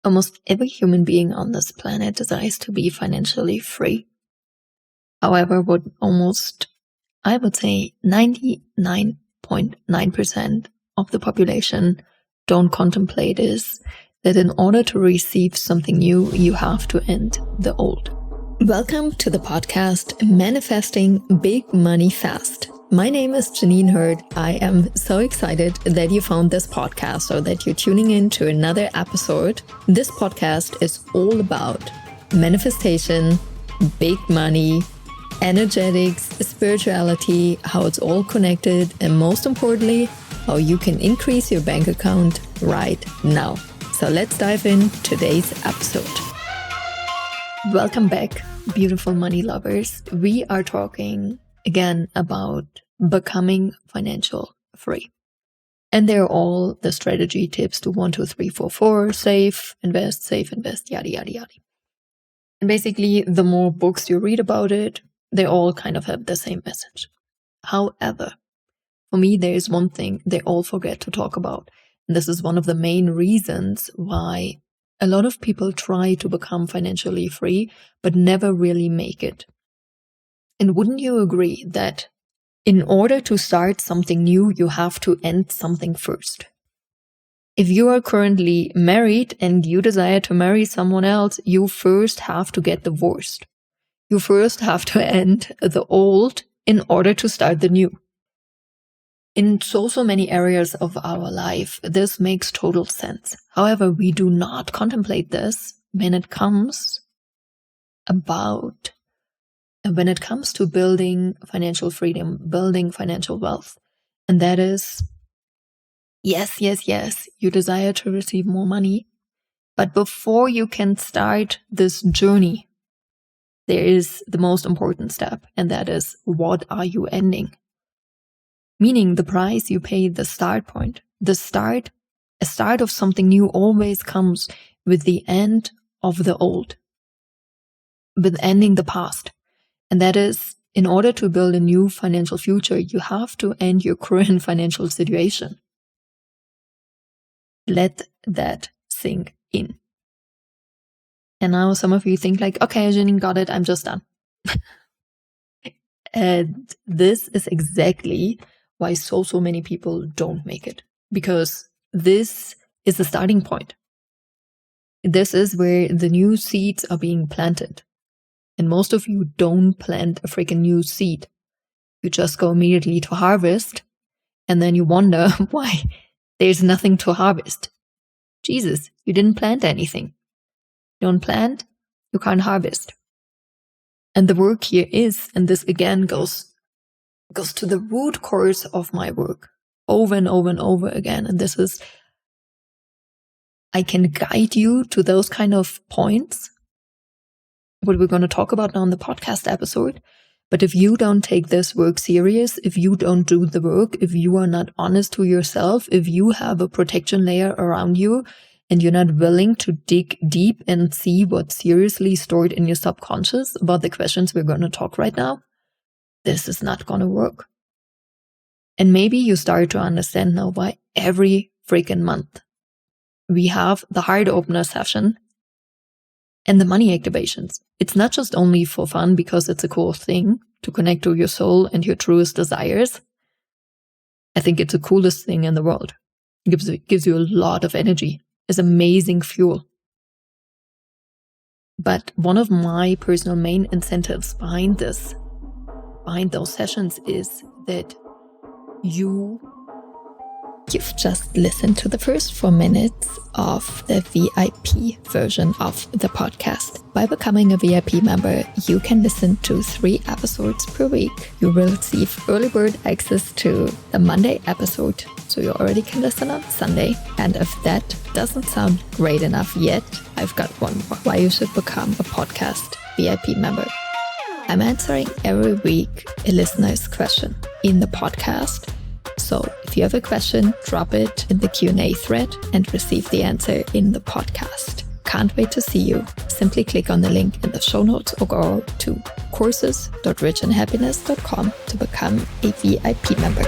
Almost every human being on this planet desires to be financially free. However, what I would say 99.9% of the population don't contemplate is that in order to receive something new, you have to end the old. Welcome to the podcast Manifesting Big Money Fast. My name is Jeanine Hurd. I am so excited that you found this podcast or that you're tuning in to another episode. This podcast is all about manifestation, big money, energetics, spirituality, how it's all connected, and most importantly, how you can increase your bank account right now. So let's dive in today's episode. Welcome back, beautiful money lovers. We are talking again about becoming financial free. And they're all the strategy tips to 1, 2, 3, 4, 4, save, invest, yada, yada, yada. And basically, the more books you read about it, they all kind of have the same message. However, for me, there is one thing they all forget to talk about. And this is one of the main reasons why a lot of people try to become financially free, but never really make it. And wouldn't you agree that in order to start something new, you have to end something first? If you are currently married and you desire to marry someone else, you first have to get divorced. You first have to end the old in order to start the new. In so many areas of our life, this makes total sense. However, we do not contemplate this when it comes to building financial freedom, building financial wealth. And that is, yes, you desire to receive more money. But before you can start this journey, there is the most important step, and that is, what are you ending? Meaning the price you pay, the start point. A start of something new always comes with the end of the old, with ending the past. And that is, in order to build a new financial future, you have to end your current financial situation. Let that sink in. And now some of you think like, okay, Jeanine, got it, I'm just done. And this is exactly why so many people don't make it. Because this is the starting point. This is where the new seeds are being planted. And most of you don't plant a freaking new seed. You just go immediately to harvest, and then you wonder why there's nothing to harvest. Jesus, you didn't plant anything. You don't plant, you can't harvest. And the work here is, and this again goes to the root cause of my work over and over and over again. And this is, I can guide you to those kind of points, what we're going to talk about now in the podcast episode. But if you don't take this work serious, if you don't do the work, if you are not honest to yourself, if you have a protection layer around you and you're not willing to dig deep and see what's seriously stored in your subconscious about the questions we're going to talk right now, this is not going to work. And maybe you start to understand now why every freaking month we have the heart opener session and the money activations. It's not just only for fun because it's a cool thing to connect to your soul and your truest desires. I think it's the coolest thing in the world. It gives you a lot of energy. It's amazing fuel. But one of my personal main incentives behind those sessions is that you've just listened to the first 4 minutes of the VIP version of the podcast. By becoming a VIP member, you can listen to 3 episodes per week. You will receive early bird access to the Monday episode, so you already can listen on Sunday. And if that doesn't sound great enough yet, I've got one more. Why you should become a podcast VIP member. I'm answering every week a listener's question in the podcast. So if you have a question, drop it in the Q&A thread and receive the answer in the podcast. Can't wait to see you. Simply click on the link in the show notes or go to courses.richandhappiness.com to become a VIP member.